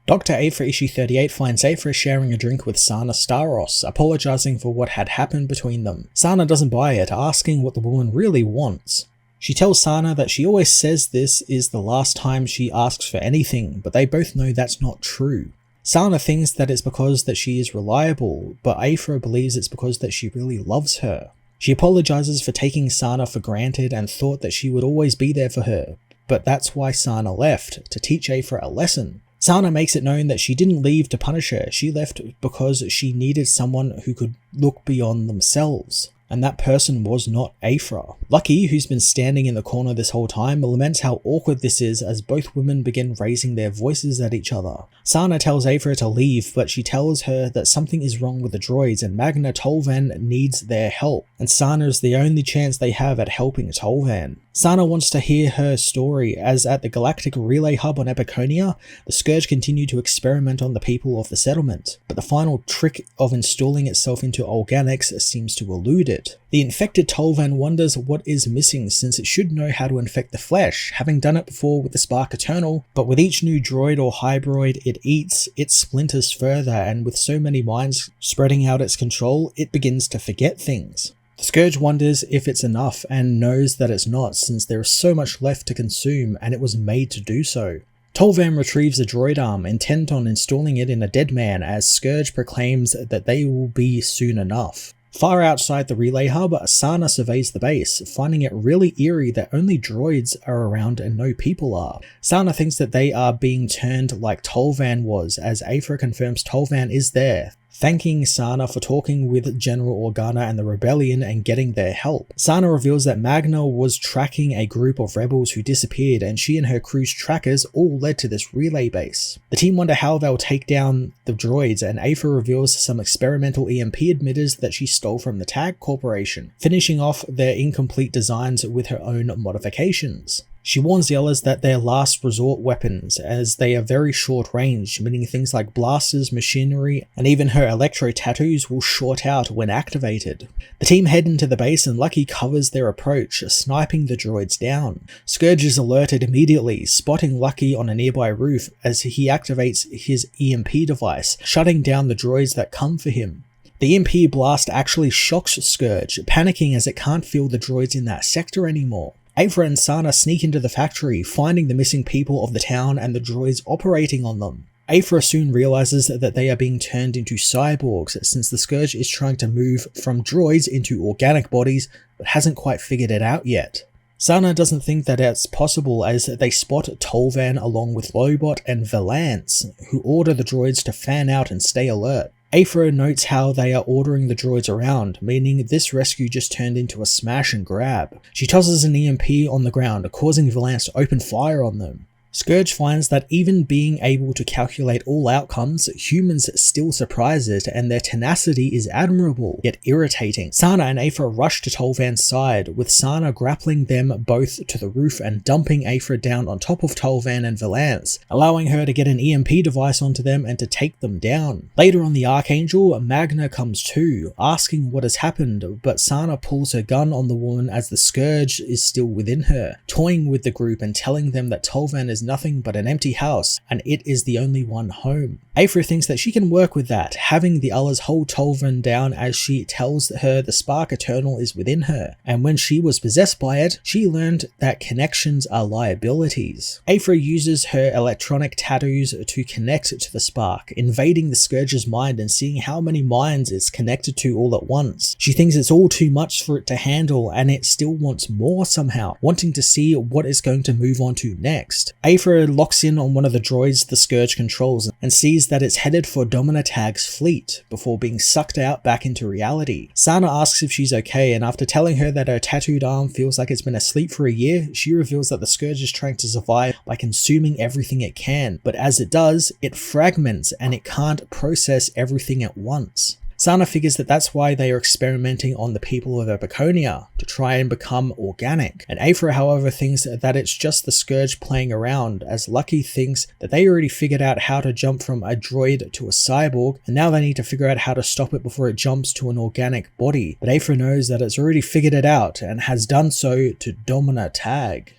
Dr. Aphra Issue 38 finds Aphra sharing a drink with Sana Staros, apologizing for what had happened between them. Sana doesn't buy it, asking what the woman really wants. She tells Sana that she always says this is the last time she asks for anything, but they both know that's not true. Sana thinks that it's because that she is reliable, but Aphra believes it's because that she really loves her. She apologizes for taking Sana for granted and thought that she would always be there for her, but that's why Sana left, to teach Aphra a lesson. Sana makes it known that she didn't leave to punish her, she left because she needed someone who could look beyond themselves. And that person was not Aphra. Lucky, who's been standing in the corner this whole time, laments how awkward this is as both women begin raising their voices at each other. Sana tells Aphra to leave, but she tells her that something is wrong with the droids and Magna Tolvan needs their help, and Sana is the only chance they have at helping Tolvan. Sana wants to hear her story, as at the Galactic Relay Hub on Epiconia, the Scourge continue to experiment on the people of the settlement, but the final trick of installing itself into organics seems to elude it. The infected Tolvan wonders what is missing since it should know how to infect the flesh, having done it before with the Spark Eternal, but with each new droid or hybrid it eats, it splinters further, and with so many minds spreading out its control, it begins to forget things. The Scourge wonders if it's enough and knows that it's not, since there is so much left to consume and it was made to do so. Tolvan retrieves a droid arm, intent on installing it in a dead man, as Scourge proclaims that they will be soon enough. Far outside the relay hub, Sana surveys the base, finding it really eerie that only droids are around and no people are. Sana thinks that they are being turned like Tolvan was, as Aphra confirms Tolvan is there, thanking Sana for talking with General Organa and the Rebellion and getting their help. Sana reveals that Magna was tracking a group of rebels who disappeared, and she and her crew's trackers all led to this relay base. The team wonder how they'll take down the droids, and Aphra reveals some experimental EMP emitters that she stole from the Tag Corporation, finishing off their incomplete designs with her own modifications. She warns the others that they're last resort weapons, as they are very short range, meaning things like blasters, machinery, and even her electro tattoos will short out when activated. The team head into the base and Lucky covers their approach, sniping the droids down. Scourge is alerted immediately, spotting Lucky on a nearby roof as he activates his EMP device, shutting down the droids that come for him. The EMP blast actually shocks Scourge, panicking as it can't feel the droids in that sector anymore. Aphra and Sana sneak into the factory, finding the missing people of the town and the droids operating on them. Aphra soon realizes that they are being turned into cyborgs, since the Scourge is trying to move from droids into organic bodies, but hasn't quite figured it out yet. Sana doesn't think that it's possible, as they spot Tolvan along with Lobot and Valance, who order the droids to fan out and stay alert. Aphra notes how they are ordering the droids around, meaning this rescue just turned into a smash and grab. She tosses an EMP on the ground, causing Valance to open fire on them. Scourge finds that even being able to calculate all outcomes, humans still surprise it, and their tenacity is admirable, yet irritating. Sana and Aphra rush to Tolvan's side, with Sana grappling them both to the roof and dumping Aphra down on top of Tolvan and Valance, allowing her to get an EMP device onto them and to take them down. Later on the Archangel, Magna comes too, asking what has happened, but Sana pulls her gun on the woman as the Scourge is still within her, toying with the group and telling them that Tolvan is nothing but an empty house, and it is the only one home. Aphra thinks that she can work with that, having the others hold Tolvan down as she tells her the Spark Eternal is within her, and when she was possessed by it, she learned that connections are liabilities. Aphra uses her electronic tattoos to connect to the Spark, invading the Scourge's mind and seeing how many minds it's connected to all at once. She thinks it's all too much for it to handle, and it still wants more somehow, wanting to see what it's going to move on to next. Aphra locks in on one of the droids the Scourge controls and sees that it's headed for Dominatag's fleet before being sucked out back into reality. Sana asks if she's okay, and after telling her that her tattooed arm feels like it's been asleep for a year, she reveals that the Scourge is trying to survive by consuming everything it can, but as it does, it fragments and it can't process everything at once. Sana figures that that's why they are experimenting on the people of Epiconia, to try and become organic, and Aphra however thinks that it's just the Scourge playing around, as Lucky thinks that they already figured out how to jump from a droid to a cyborg, and now they need to figure out how to stop it before it jumps to an organic body, but Aphra knows that it's already figured it out, and has done so to Dominatag.